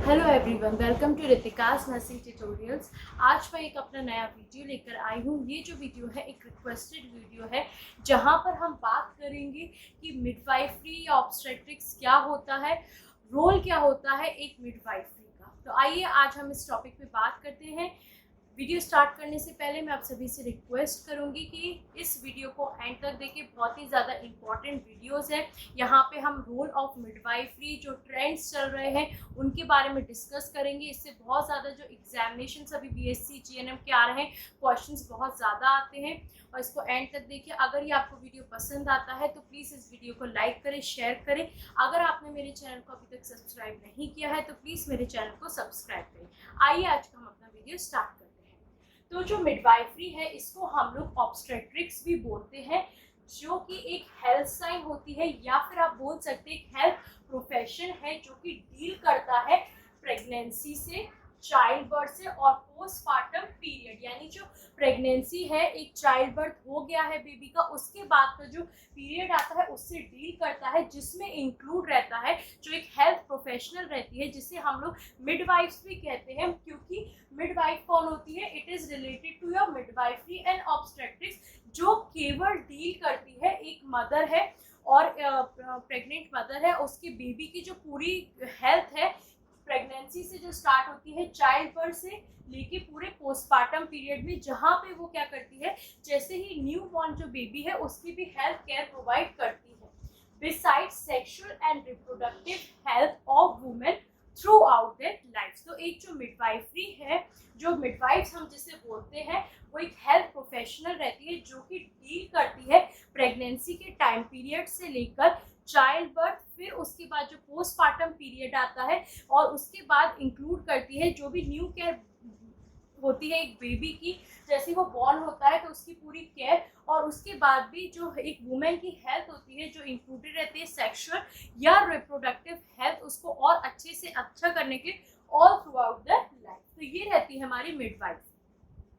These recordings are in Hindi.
Hello everyone, welcome to Ritika's nursing tutorials. आज मैं एक अपना नया वीडियो लेकर आई हूँ। ये जो वीडियो है एक रिक्वेस्टेड वीडियो है, जहाँ पर हम बात करेंगे कि मिडवाइफरी या ऑब्स्टेट्रिक्स क्या होता है, रोल क्या होता है एक मिडवाइफरी का। तो आइए आज हम इस टॉपिक पे बात करते हैं। वीडियो स्टार्ट करने से पहले मैं आप सभी से रिक्वेस्ट करूंगी कि इस वीडियो को एंड तक देखें। बहुत ही ज़्यादा इम्पॉर्टेंट वीडियोस है। यहाँ पे हम रोल ऑफ मिडवाइफरी, जो ट्रेंड्स चल रहे हैं उनके बारे में डिस्कस करेंगे। इससे बहुत ज़्यादा जो एग्जामिनेशन अभी बीएससी जीएनएम के आ रहे हैं, क्वेश्चंस बहुत ज़्यादा आते हैं और इसको एंड तक देखिए। अगर ये आपको वीडियो पसंद आता है तो प्लीज़ इस वीडियो को लाइक करें, शेयर करें। अगर आपने मेरे चैनल को अभी तक सब्सक्राइब नहीं किया है तो प्लीज़ मेरे चैनल को सब्सक्राइब करें। आइए आज का हम अपना वीडियो स्टार्ट करते हैं। तो जो मिडवाइफरी है इसको हम लोग ऑब्स्टेट्रिक्स भी बोलते हैं, जो कि एक हेल्थ साइन होती है, या फिर आप बोल सकते हैं एक हेल्थ प्रोफेशन है जो कि डील करता है प्रेगनेंसी से, चाइल्ड बर्थ से और पोस्टपार्टम पीरियड। यानी जो प्रेगनेंसी है, एक चाइल्ड बर्थ हो गया है बेबी का, उसके बाद का जो पीरियड आता है उससे डील करता है, जिसमें इंक्लूड रहता है जो एक हेल्थ प्रोफेशनल रहती है, जिसे हम लोग मिडवाइफ्स भी कहते हैं। क्योंकि मिडवाइफ कौन होती है? It is related to your midwifery and obstetrics, जो केवल डील करती है एक मदर है और प्रेग्नेंट मदर है, उसके बेबी की जो पूरी हेल्थ है, प्रेगनेंसी से जो स्टार्ट होती है, चाइल्ड बर्थ से लेके पूरे पोस्टपार्टम पीरियड में, जहाँ पे वो क्या करती है, जैसे ही न्यू बॉर्न जो बेबी है उसकी भी हेल्थ केयर प्रोवाइड करती है। Beside sexual and reproductive health of women through out their life. तो एक जो मिडवाइफरी है, जो मिडवाइफ्स हम जिसे बोलते हैं, वो एक हेल्थ प्रोफेशनल रहती है जो कि डील करती है प्रेगनेंसी के टाइम पीरियड से लेकर चाइल्ड बर्थ, फिर उसके बाद जो पोस्टपार्टम पीरियड आता है और उसके बाद इंक्लूड करती है जो भी न्यू केयर होती है एक बेबी की, जैसे वो बॉर्न होता है तो उसकी पूरी केयर, और उसके बाद भी जो एक वुमेन की हेल्थ होती है जो इंक्लूडेड रहती है सेक्सुअल या रिप्रोडक्टिव हेल्थ, उसको और अच्छे से अच्छा करने के all through out the life. तो ये रहती है हमारी मिडवाइफ।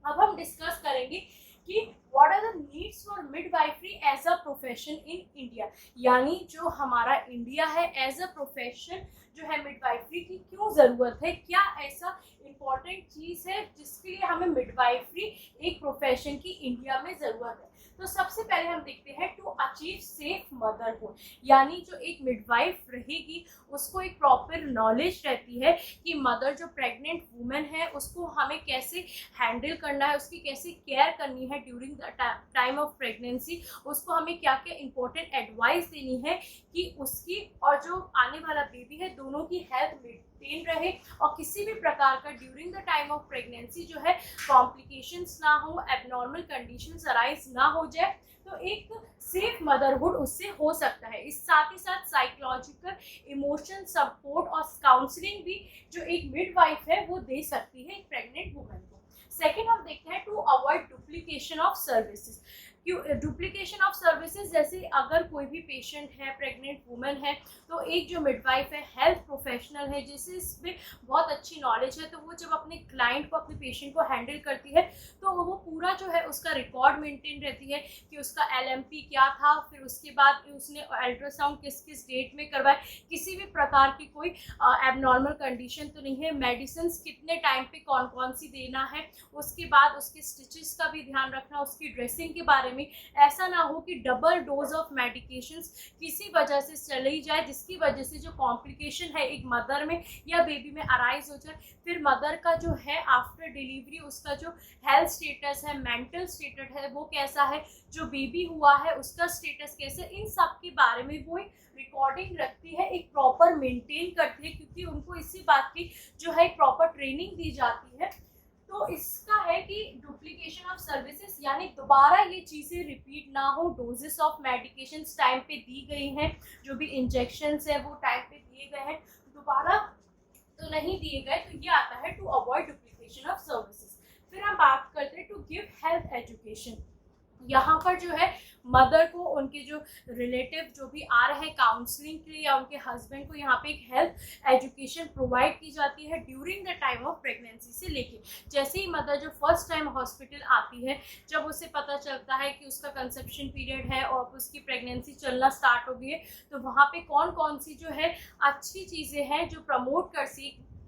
अब हम डिस्कस करेंगे कि what are the needs for midwifery as a profession in India. यानी जो हमारा इंडिया है, एज अ प्रोफेशन जो है मिडवाइफरी की क्यों ज़रूरत है, क्या ऐसा इम्पॉर्टेंट चीज़ है जिसके लिए हमें मिडवाइफरी एक प्रोफेशन की इंडिया में ज़रूरत है। तो सबसे पहले हम देखते हैं टू अचीव सेफ मदरहुड। यानी जो एक मिडवाइफ रहेगी उसको एक प्रॉपर नॉलेज रहती है कि मदर जो प्रेग्नेंट वुमेन है उसको हमें कैसे हैंडल करना है, उसकी कैसे केयर करनी है during the time of pregnancy, उसको हमें क्या क्या इंपॉर्टेंट एडवाइस देनी है कि उसकी और जो आने वाला बेबी है दोनों की हेल्थ मेंटेन रहे और किसी भी प्रकार का during the time of pregnancy जो है कॉम्प्लिकेशंस ना हो, एबनॉर्मल कंडीशंस अराइज ना हो जाए। तो एक सेफ मदरहुड उससे हो सकता है। इस साथ ही साथ साइकोलॉजिकल, इमोशनल सपोर्ट और काउंसलिंग भी जो एक मिडवाइफ है वो दे सकती है एक प्रेग्नेंट वुमेन को। सेकेंड हम देखते हैं to avoid duplication of services. Duplication of services, जैसे अगर कोई भी पेशेंट है, प्रेग्नेंट वुमेन है, तो एक जो मिडवाइफ है हेल्थ प्रोफेशनल है जिसे इसमें बहुत अच्छी नॉलेज है, तो वो जब अपने क्लाइंट को, अपने पेशेंट को हैंडल करती है तो वो पूरा जो है उसका रिकॉर्ड मेंटेन रहती है कि उसका एलएमपी क्या था, फिर उसके बाद उसने अल्ट्रासाउंड किस किस डेट में करवाए, किसी भी प्रकार की कोई एबनॉर्मल कंडीशन तो नहीं है, मेडिसिन कितने टाइम पे कौन कौन सी देना है, उसके बाद उसके स्टिचेस का भी ध्यान रखना, उसकी ड्रेसिंग के बारे में। ऐसा ना हो कि डबल डोज ऑफ मेडिकेशंस किसी वजह से चली जाए, जिसकी वजह से जो कॉम्प्लिकेशन है एक मदर में या बेबी में अराइज हो जाए। फिर मदर का जो है आफ्टर डिलीवरी उसका जो हेल्थ स्टेटस है, मेंटल स्टेटस है वो कैसा है, जो बेबी हुआ है उसका स्टेटस कैसे, इन सब के बारे में वो एक रिकॉर्डिंग रखती है, एक प्रॉपर मेंटेन करती है, क्योंकि उनको इसी बात की जो है प्रॉपर ट्रेनिंग दी जाती है। तो इसका है कि डुप्लीकेशन ऑफ सर्विसेज, यानी दोबारा ये चीज़ें रिपीट ना हो। डोजेस ऑफ मेडिकेशंस टाइम पे दी गई हैं, जो भी इंजेक्शंस है वो टाइम पे दिए गए हैं, दोबारा तो नहीं दिए गए। तो ये आता है to avoid duplication of services. फिर हम बात करते हैं टू गिव हेल्थ एजुकेशन। यहाँ पर जो है मदर को उनके जो रिलेटिव जो भी आ रहे हैं काउंसलिंग के लिए या उनके हस्बैंड को यहाँ पे एक हेल्थ एजुकेशन प्रोवाइड की जाती है during the time of pregnancy से लेके। जैसे ही मदर जो फर्स्ट टाइम हॉस्पिटल आती है, जब उसे पता चलता है कि उसका कंसेप्शन पीरियड है और उसकी प्रेगनेंसी चलना स्टार्ट हो गई है, तो वहाँ पे कौन कौन सी जो है अच्छी चीज़ें हैं जो प्रमोट कर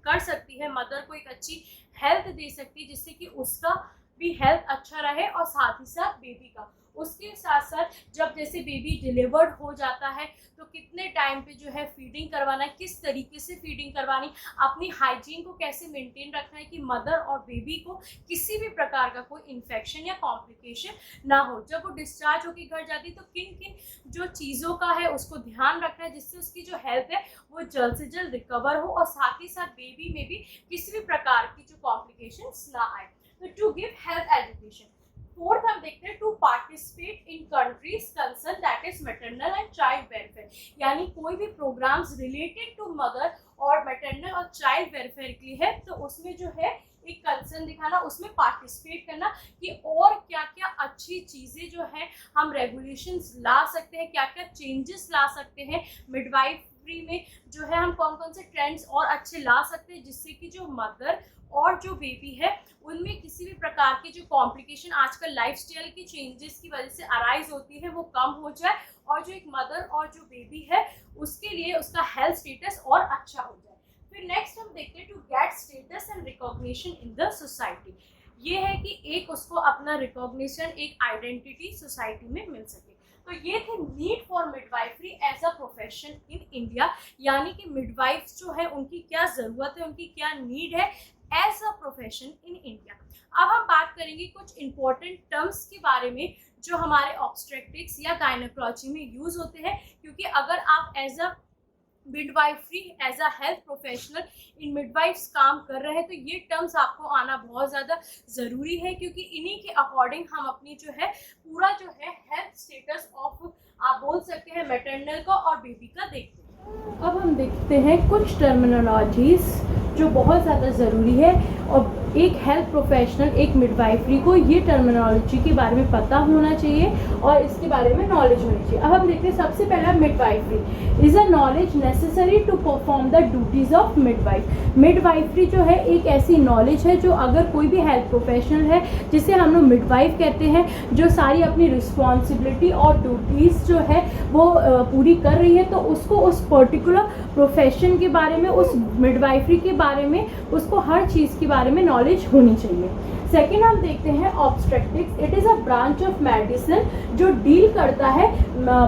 कर सकती है, मदर को एक अच्छी हेल्थ दे सकती है, जिससे कि उसका भी हेल्थ अच्छा रहे और साथ ही साथ बेबी का। उसके साथ साथ जब जैसे बेबी डिलीवर्ड हो जाता है तो कितने टाइम पे जो है फीडिंग करवाना है, किस तरीके से फीडिंग करवानी, अपनी हाइजीन को कैसे मेंटेन रखना है कि मदर और बेबी को किसी भी प्रकार का कोई इन्फेक्शन या कॉम्प्लिकेशन ना हो। जब वो डिस्चार्ज होकर घर जाती है तो किन किन जो चीज़ों का है उसको ध्यान रखना है, जिससे उसकी जो हेल्थ है वो जल्द से जल्द रिकवर हो और साथ ही साथ बेबी में भी किसी भी प्रकार की जो कॉम्प्लिकेशंस ना आए। तो to give health education. Fourth हम देखते हैं to participate in countries concern that is maternal and child welfare, यानी कोई भी प्रोग्राम्स रिलेटेड टू मदर और मैटरनल और चाइल्ड वेलफेयर के लिए है तो उसमें जो है एक कंसर्न दिखाना, उसमें पार्टिसिपेट करना कि और क्या क्या अच्छी चीज़ें जो है हम रेगुलेशंस ला सकते हैं, क्या क्या चेंजेस ला सकते हैं मिडवाइफरी में, जो है हम कौन कौन से ट्रेंड्स और अच्छे ला सकते हैं, जिससे कि जो मदर और जो बेबी है उनमें किसी भी प्रकार की जो कॉम्प्लिकेशन आजकल लाइफस्टाइल की चेंजेस की वजह से अराइज होती है वो कम हो जाए और जो एक मदर और जो बेबी है उसके लिए उसका हेल्थ स्टेटस और अच्छा हो जाए। फिर नेक्स्ट हम देखते हैं to get status and recognition in the society. ये है कि एक उसको अपना रिकॉग्निशन, एक आइडेंटिटी सोसाइटी में मिल सके। तो ये थे need for midwifery as a profession in India, यानी कि मिडवाइफ्स जो है उनकी क्या ज़रूरत है, उनकी क्या नीड है as a profession in India. अब हम बात करेंगे कुछ इंपॉर्टेंट टर्म्स के बारे में जो हमारे ऑब्स्टेट्रिक्स या गायनेकोलॉजी में यूज़ होते हैं, क्योंकि अगर आप as a midwifery as a health professional in midwives काम कर रहे हैं तो ये टर्म्स आपको आना बहुत ज़्यादा ज़रूरी है, क्योंकि इन्हीं के अकॉर्डिंग हम अपनी जो है पूरा जो है हेल्थ स्टेटस ऑफ आप बोल सकते हैं मैटरनल का और बेबी का देखते हैं। अब हम देखते हैं कुछ टर्मिनोलॉजीज जो बहुत ज़्यादा ज़रूरी है और एक हेल्थ प्रोफेशनल, एक मिडवाइफरी को ये टर्मिनोलॉजी के बारे में पता होना चाहिए और इसके बारे में नॉलेज होनी चाहिए। अब हम देखते हैं सबसे पहला midwifery is a knowledge necessary to perform the duties of midwife. Midwifery जो है एक ऐसी नॉलेज है जो अगर कोई भी हेल्थ प्रोफेशनल है जिसे हम लोग मिडवाइफ कहते हैं, जो सारी अपनी रिस्पॉन्सिबिलिटी और ड्यूटीज़ जो है वो पूरी कर रही है, तो उसको उस पर्टिकुलर प्रोफेशन के बारे में, उस मिडवाइफरी के बारे में, उसको हर चीज़ के बारे में नॉलेज होनी चाहिए। सेकेंड हम देखते हैं obstetrics. It is a branch of medicine जो डील करता है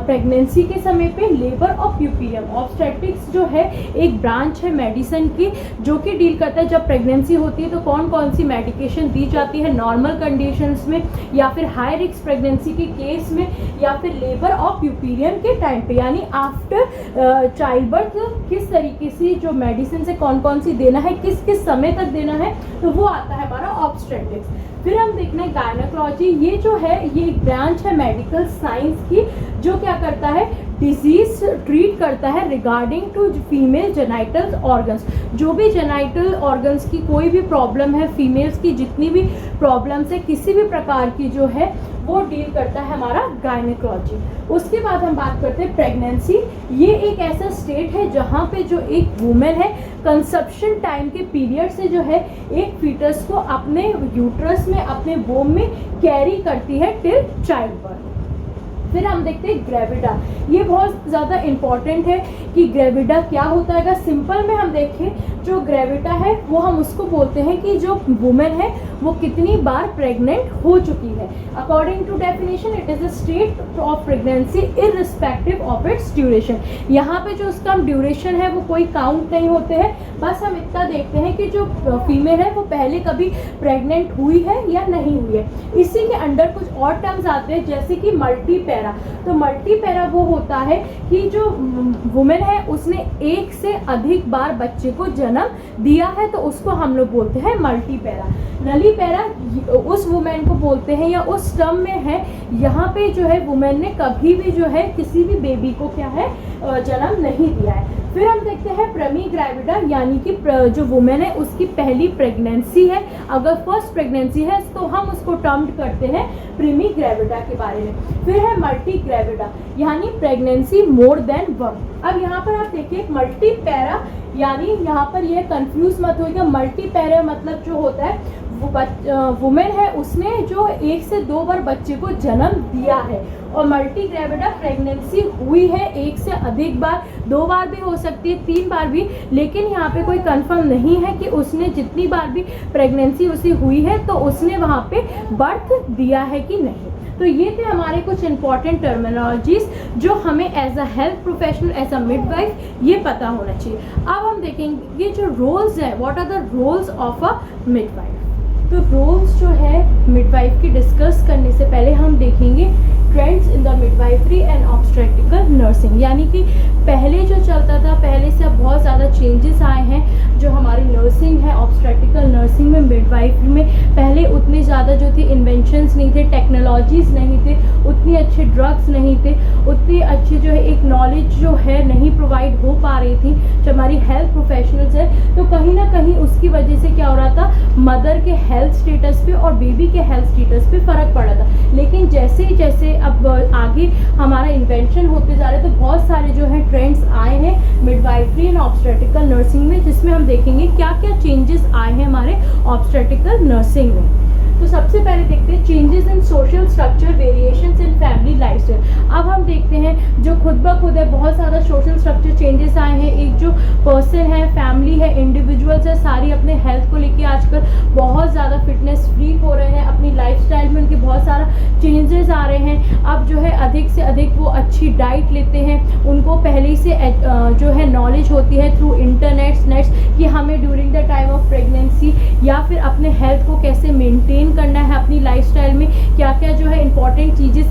प्रेगनेंसी के समय पे लेबर और प्यूपीरियम। ऑब्स्टेट्रिक्स जो है एक ब्रांच है मेडिसिन की जो कि डील करता है जब प्रेगनेंसी होती है तो कौन कौन सी मेडिकेशन दी जाती है नॉर्मल कंडीशंस में या फिर हाई रिस्क प्रेगनेंसी के केस में या फिर लेबर और प्यूपीरियम के टाइम पे, यानी आफ्टर चाइल्ड बर्थ किस तरीके से जो मेडिसिन से कौन कौन सी देना है, किस किस समय तक देना है, तो वो आता है हमारा ऑब्स्टेट्रिक्स। फिर हम देखना है गायनेकोलॉजी। ये जो है ये एक ब्रांच है मेडिकल साइंस की जो क्या करता है डिजीज ट्रीट करता है regarding to female genital organs. जो भी जेनाइटल ऑर्गन्स की कोई भी प्रॉब्लम है, फीमेल्स की जितनी भी प्रॉब्लम्स है किसी भी प्रकार की जो है वो डील करता है हमारा गायनेकोलॉजी। उसके बाद हम बात करते हैं प्रेगनेंसी। ये एक ऐसा स्टेट है जहाँ पे जो एक वुमेन है कंसेप्शन टाइम के पीरियड से जो है एक फीटस को अपने यूट्रस में, अपने वोम में कैरी करती है टिल चाइल्ड बर्थ। फिर हम देखते हैं ग्रेविडा। ये बहुत ज़्यादा इम्पॉर्टेंट है कि ग्रेविडा क्या होता है। अगर सिंपल में हम देखें जो ग्रेविडा है वो हम उसको बोलते हैं कि जो वुमेन है वो कितनी बार प्रेग्नेंट हो चुकी है। According to definition it is a state of pregnancy irrespective of its duration. यहाँ पे जो उसका ड्यूरेशन है वो कोई काउंट नहीं होते हैं, बस हम इतना देखते हैं कि जो फीमेल है वो पहले कभी प्रेग्नेंट हुई है या नहीं हुई है। इसी के अंडर कुछ और टर्म्स आते हैं जैसे कि मल्टी पैरा। तो मल्टी पैरा वो होता है कि जो वुमेन है उसने एक से अधिक बार बच्चे को जन्म दिया है तो उसको हम लोग बोलते हैं मल्टी पैरा। नली पैरा उस वुमेन को बोलते हैं या उस टर्म में है यहाँ पे जो है वुमेन ने कभी भी जो है किसी भी बेबी को क्या है जन्म नहीं दिया है। फिर हम देखते हैं प्रेमी ग्रेविडा, यानी कि जो वुमेन है उसकी पहली प्रेगनेंसी है। अगर फर्स्ट प्रेगनेंसी है तो हम उसको टर्म करते हैं प्रेमी ग्रेविडा के बारे में। फिर है मल्टी ग्रेविडा, यानी प्रेगनेंसी मोर देन वन। अब यहाँ पर आप देखिए मल्टी पैरा, यानी यहाँ पर यह कंफ्यूज मत होइएगा। मल्टी पैरा मतलब जो होता है वुमेन है उसने जो 1 से 2 बार बच्चे को जन्म दिया है, और मल्टी ग्रेविडा प्रेगनेंसी हुई है 1 से अधिक बार, 2 बार भी हो सकती है, 3 बार भी, लेकिन यहाँ पे कोई कंफर्म नहीं है कि उसने जितनी बार भी प्रेगनेंसी उसे हुई है तो उसने वहाँ पे बर्थ दिया है कि नहीं। तो ये थे हमारे कुछ इंपॉर्टेंट टर्मिनोलॉजीज जो हमें as a health professional, as a midwife ये पता होना चाहिए। अब हम देखेंगे जो रोल्स हैं, what are the roles of a midwife. तो रोल्स जो है मिडवाइफ की डिस्कस करने से पहले हम देखेंगे trends in the midwifery and obstetrical nursing, यानी कि पहले जो चलता था, पहले से अब बहुत ज़्यादा चेंजेस आए हैं जो हमारी नर्सिंग है, ऑब्स्टेट्रिकल नर्सिंग में, मिडवाइफरी में। पहले उतने ज़्यादा जो थे इन्वेंशंस नहीं थे, टेक्नोलॉजीज़ नहीं थे, उतनी अच्छे ड्रग्स नहीं थे, उतनी अच्छी जो है एक नॉलेज जो है नहीं प्रोवाइड हो पा रही थी जो हमारी हेल्थ प्रोफेशनल्स है। तो कहीं ना कहीं उसकी वजह से क्या हो रहा था, मदर के हेल्थ स्टेटस पे और बेबी के हेल्थ स्टेटस पे फ़र्क पड़ रहा था। लेकिन जैसे ही जैसे अब आगे हमारा इन्वेंशन होते जा रहे हैं तो बहुत सारे जो है ट्रेंड्स आए हैं मिडवाइफरी एंड ऑब्स्टेट्रिकल नर्सिंग में, जिसमें हम देखेंगे क्या क्या चेंजेस आए हैं हमारे ऑब्स्टेट्रिकल नर्सिंग में। तो सबसे पहले देखते हैं changes in social structure, variations in family lifestyle. अब हम देखते हैं जो खुद ब खुद है बहुत ज़्यादा सोशल स्ट्रक्चर चेंजेस आए हैं। एक जो पर्सन है, फैमिली है, इंडिविजुअल्स है, सारी अपने हेल्थ को लेके आजकल बहुत ज़्यादा फिटनेस फ्रीक हो रहे हैं, अपनी लाइफस्टाइल में उनके बहुत सारा चेंजेस आ रहे हैं। अब जो है अधिक से अधिक वो अच्छी डाइट लेते हैं, उनको पहले से जो है नॉलेज होती है थ्रू इंटरनेट्स कि हमें during the time of pregnancy या फिर अपने हेल्थ को कैसे मेंटेन करना है, अपनी लाइफस्टाइल में क्या क्या जो है इंपॉर्टेंट चीज़ें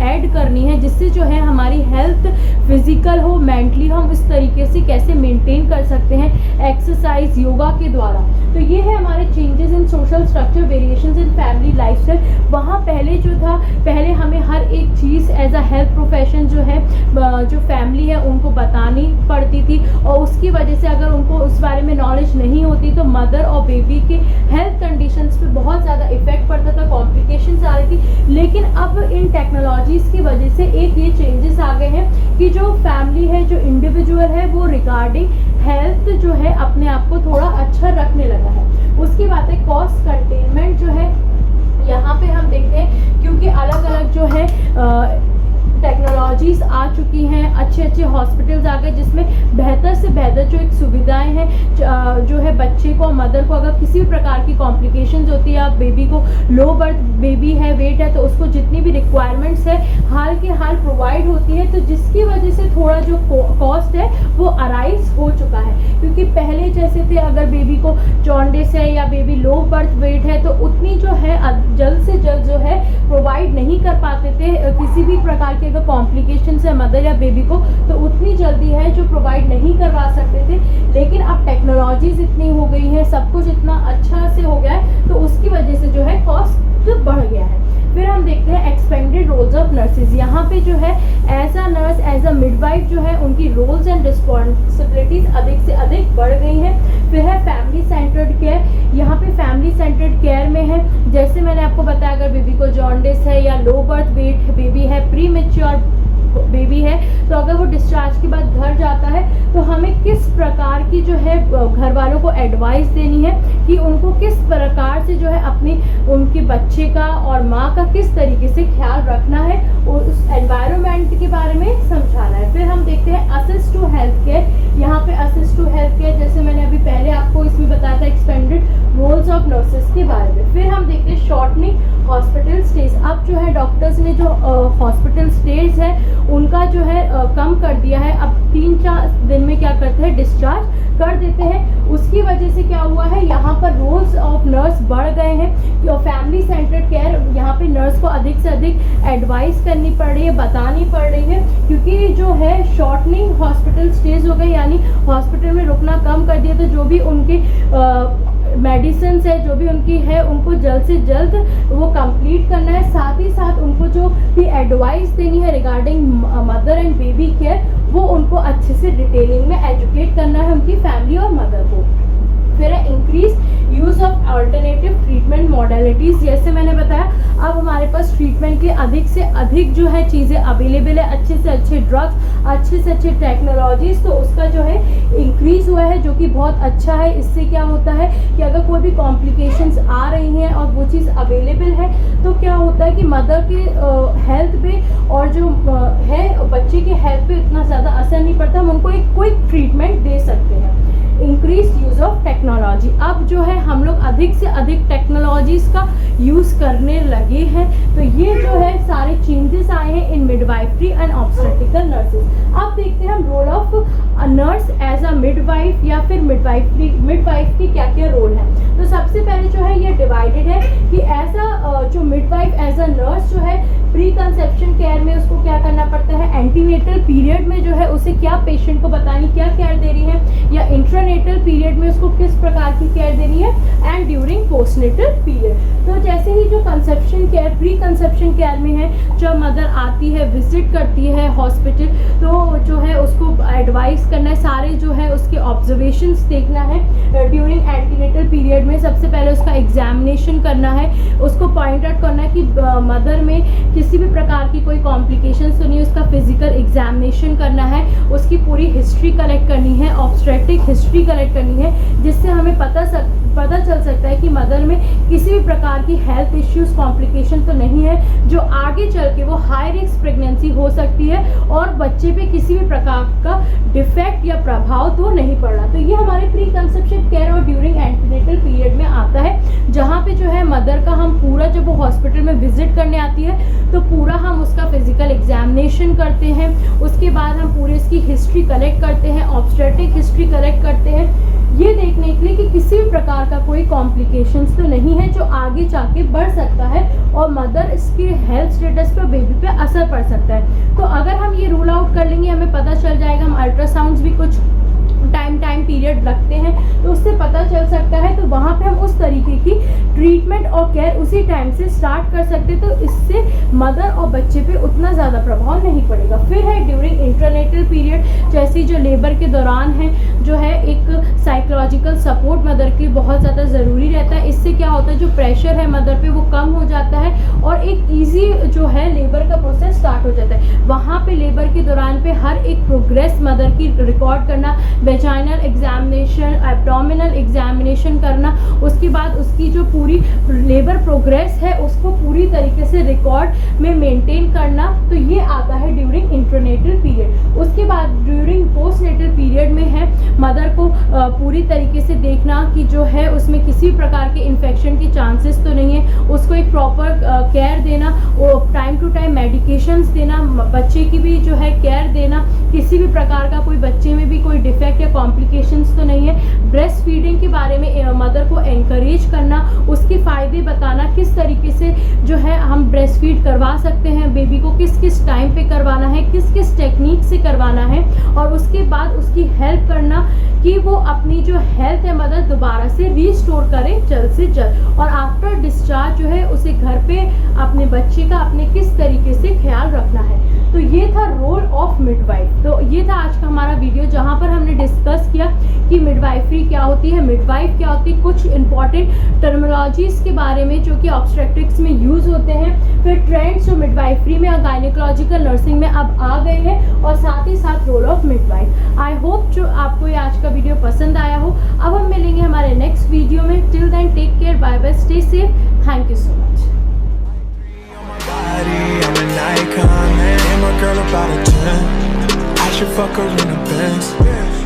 ऐड करनी है जिससे जो है हमारी हेल्थ फिजिकल हो, मेंटली हम इस तरीके से कैसे मेंटेन कर सकते हैं एक्सरसाइज, योगा के द्वारा। तो ये है हमारे changes in social structure, variations in family lifestyle. वहाँ पहले जो था, पहले हमें हर एक चीज़ एज अ हेल्थ प्रोफेशन जो है जो फैमिली है उनको बतानी पड़ती थी, और उसकी वजह से अगर उनको उस बारे में नॉलेज नहीं होती तो मदर और बेबी के हेल्थ कंडीशंस पे बहुत ज़्यादा इफेक्ट पड़ता था, कॉम्प्लिकेशंस आ रही थी। लेकिन अब इन टेक्नोलॉजीज़ की वजह से एक ये चेंजेस आ गए हैं कि जो फैमिली है, जो इंडिविजुअल है, वो रिगार्डिंग हेल्थ जो है अपने आप को थोड़ा अच्छा रखने लगा है। उसकी बात है कॉस्ट कंटेनमेंट जो है यहाँ पे हम देखते हैं, क्योंकि अलग अलग जो है टेक्नोलॉजीज़ आ चुकी हैं, अच्छे अच्छे हॉस्पिटल्स आ गए जिसमें बेहतर से बेहतर जो एक सुविधाएं हैं जो है बच्चे को, मदर को अगर किसी भी प्रकार की कॉम्प्लिकेशंस होती है, या बेबी को लो बर्थ बेबी है, वेट है, तो उसको जितनी भी रिक्वायरमेंट्स है हाल के हाल प्रोवाइड होती है। तो जिसकी वजह से थोड़ा जो कॉस्ट है वो अराइज हो चुका है, क्योंकि पहले जैसे थे अगर बेबी को जॉन्डिस है या बेबी लो बर्थ वेट है तो उतनी जो है जल्द से जल्द जो है प्रोवाइड नहीं कर पाते थे किसी भी प्रकार के अगर कॉम्प्लिकेशन है मदर या बेबी को, तो उतनी जल्दी है जो प्रोवाइड नहीं करवा सकते थे। लेकिन अब टेक्नोलॉजीज इतनी हो गई है, सब कुछ इतना अच्छा से हो गया है, तो उसकी वजह से जो है कॉस्ट बढ़ गया है। फिर हम देखते हैं एक्सपेंडेड रोल्स ऑफ नर्सेज। यहाँ पे जो है as a nurse, as a midwife जो है उनकी रोल्स एंड रिस्पॉन्सिबिलिटीज अधिक से अधिक बढ़ गई हैं। फिर है फैमिली सेंटर्ड केयर। यहाँ पे फैमिली सेंटर्ड केयर में है, जैसे मैंने आपको बताया अगर बेबी को जॉन्डिस है या लो बर्थ वेट बेबी है, प्री मैच्योर बेबी है, तो अगर वो डिस्चार्ज के बाद घर जाता है तो हमें किस प्रकार की जो है घर वालों को एडवाइस देनी है कि उनको किस प्रकार से जो है अपनी उनके बच्चे का और माँ का किस तरीके से ख्याल रखना है और उस एनवायरनमेंट के बारे में समझाना है। फिर हम देखते हैं असिस्ट टू हेल्थ केयर। यहाँ पे असिस्ट टू हेल्थ केयर जैसे मैंने अभी पहले आपको इसमें बताया था एक्सपेंडेड रोल्स ऑफ नर्सेस के बारे में। फिर हम देखते हैं शॉर्टनिंग हॉस्पिटल स्टेज। अब जो है डॉक्टर्स ने जो हॉस्पिटल स्टेज है उनका जो है कम कर दिया है, अब 3-4 दिन में क्या करते हैं डिस्चार्ज कर देते हैं। उसकी वजह से क्या हुआ है, यहाँ पर रोल्स ऑफ नर्स बढ़ गए हैं कि फैमिली सेंटर्ड केयर, यहाँ पे नर्स को अधिक से अधिक एडवाइस करनी पड़ रही है, बतानी पड़ रही है, क्योंकि जो है शॉर्टनिंग हॉस्पिटल स्टेज हो गई, यानी हॉस्पिटल में रुकना कम कर दिया। तो जो भी उनके मेडिसिन है, जो भी उनकी है, उनको जल्द से जल्द वो कंप्लीट करना है। साथ ही साथ उनको जो भी एडवाइस देनी है regarding mother and baby care, वो उनको अच्छे से डिटेलिंग में एजुकेट करना है उनकी फैमिली और मदर को। फिर है increase use of alternative treatment modalities. जैसे मैंने बताया अब हमारे पास ट्रीटमेंट के अधिक से अधिक जो है चीज़ें अवेलेबल है, अच्छे से अच्छे ड्रग्स, अच्छे से अच्छे टेक्नोलॉजीज़, तो उसका जो है इंक्रीज़ हुआ है, जो कि बहुत अच्छा है। इससे क्या होता है कि अगर कोई भी कॉम्प्लिकेशंस आ रही हैं और वो चीज़ अवेलेबल है तो क्या होता है कि मदर के हेल्थ पे और जो है बच्चे के हेल्थ पे इतना ज़्यादा असर नहीं पड़ता। हम उनको एक क्विक ट्रीटमेंट दे सकते हैं। इंक्रीज यूज़ ऑफ टेक्नोलॉजी, अब जो है हम लोग अधिक से अधिक टेक्नोलॉजीज़ का यूज़ करने लगे हैं। तो ये जो है सारे चेंजेस आए हैं in midwifery and obstetrical nurses. अब देखते हैं हम role of nurse as a midwife या फिर मिडवाइफ की क्या क्या रोल है। तो सबसे पहले जो है ये डिवाइडेड है कि एज अ जो मिडवाइफ एज अ नर्स जो है प्री कंसेप्शन केयर में उसको क्या करना पड़ता है, एंटीनेटल पीरियड में जो है उसे क्या पेशेंट को बतानी क्या केयर दे रही है, या इंट्रानेटल पीरियड में उसको किस प्रकार की केयर देनी है, एंड ड्यूरिंग पोस्टनेटल पीरियड। तो जैसे ही जो conception care pre conception care में है, जब मदर आती है विजिट करती है हॉस्पिटल, तो जो है उसको एडवाइस करना है, सारे जो है उसके ऑब्जर्वेशंस देखना है। ड्यूरिंग एंटीनेटल पीरियड में सबसे पहले उसका एग्जामिनेशन करना है, उसको पॉइंट आउट करना है कि मदर में किसी भी प्रकार की कोई कॉम्प्लिकेशंस तो नहीं, उसका फिजिकल एग्जामिनेशन करना है, उसकी पूरी हिस्ट्री कलेक्ट करनी है, ऑब्स्टेट्रिक हिस्ट्री कलेक्ट करनी है, जिससे हमें पता चल सकता है कि मदर में किसी भी प्रकार की हेल्थ इश्यूज कॉम्प्लिकेशन तो नहीं है जो आगे चल के वो हाई रिस्क प्रेगनेंसी हो सकती है और बच्चे पे किसी भी प्रकार का डिफेक्ट या प्रभाव तो नहीं पड़ रहा। तो ये हमारे प्री कंसेप्शन केयर और ड्यूरिंग एंटीनेटल पीरियड में आता है, जहाँ पे जो है मदर का हम पूरा जब वो हॉस्पिटल में विजिट करने आती है तो पूरा हम उसका फिजिकल एग्जामिनेशन करते हैं। उसके बाद हम पूरे इसकी हिस्ट्री कलेक्ट करते हैं, ऑब्स्टेट्रिक हिस्ट्री कलेक्ट करते हैं, ये देखने के लिए कि किसी भी प्रकार का कोई कॉम्प्लिकेशंस तो नहीं है जो आगे जाके बढ़ सकता है और मदर इसके हेल्थ स्टेटस पे बेबी पे असर पड़ सकता है। तो अगर हम ये रूल आउट कर लेंगे, हमें पता चल जाएगा। हम अल्ट्रासाउंड्स भी कुछ टाइम पीरियड रखते हैं तो उससे पता चल सकता है, तो वहाँ पे हम उस तरीके की ट्रीटमेंट और केयर उसी टाइम से स्टार्ट कर सकते हैं, तो इससे मदर और बच्चे पे उतना ज़्यादा प्रभाव नहीं पड़ेगा। फिर है ड्यूरिंग इंट्रानेटल पीरियड, जैसे जो लेबर के दौरान है जो है एक साइकोलॉजिकल सपोर्ट मदर के लिए बहुत ज़्यादा ज़रूरी रहता है। इससे क्या होता है, जो प्रेशर है मदर पे वो कम हो जाता है और एक ईजी जो है लेबर का प्रोसेस स्टार्ट हो जाता है। वहाँ पे लेबर के दौरान पे हर एक प्रोग्रेस मदर की रिकॉर्ड करना, वेजाइनल एग्जामिनेशन, एब्डोमिनल एग्जामिनेशन करना, उसके बाद उसकी जो पूरी लेबर प्रोग्रेस है उसको पूरी तरीके से रिकॉर्ड में मेंटेन करना, तो ये आता है ड्यूरिंग इंट्रानेटल पीरियड। उसके बाद ड्यूरिंग पोस्टनेटल पीरियड में है मदर को पूरी तरीके से देखना कि जो है उसमें किसी प्रकार के इन्फेक्शन के चांसेस तो नहीं है, उसको एक प्रॉपर केयर देना, वो टाइम टू टाइम मेडिकेशंस देना, बच्चे की भी जो है केयर देना, किसी भी प्रकार का कोई बच्चे में भी कोई डिफेक्ट या कॉम्प्लिकेशंस तो नहीं है। ब्रेस्ट फीडिंग के बारे में मदर को एनकरेज करना, उसके फ़ायदे बताना, किस तरीके से जो है हम ब्रेस्ट फीड करवा सकते हैं, बेबी को किस किस टाइम पे करवाना है, किस किस टेक्निक से करवाना है, और उसके बाद उसकी हेल्प करना कि वो अपनी जो हेल्थ है मदर दोबारा से रीस्टोर करे जल्द से जल्द, और आफ्टर डिस्चार्ज जो है उसे घर पे अपने बच्चे का अपने किस तरीके से ख्याल रखना है। तो ये था रोल ऑफ मिडवाइफ। तो ये था आज का हमारा वीडियो जहाँ पर हमने डिस्कस किया कि मिडवाइफरी क्या होती है, मिडवाइफ क्या होती है, कुछ इंपॉर्टेंट टर्मिनोलॉजीज के बारे में जो कि ऑब्स्टेट्रिक्स में यूज़ होते हैं, फिर ट्रेंड्स जो मिडवाइफरी में और गायनेकोलॉजिकल नर्सिंग में अब आ गए हैं, और साथ ही साथ role of midwife. I hope जो आपको ये आज का वीडियो पसंद आया हो। अब हम मिलेंगे हमारे नेक्स्ट वीडियो में। Till then take care, bye bye, stay safe, thank you so much. I'm an icon, man. I'm a girl about a 10. I should fuck her in a Benz.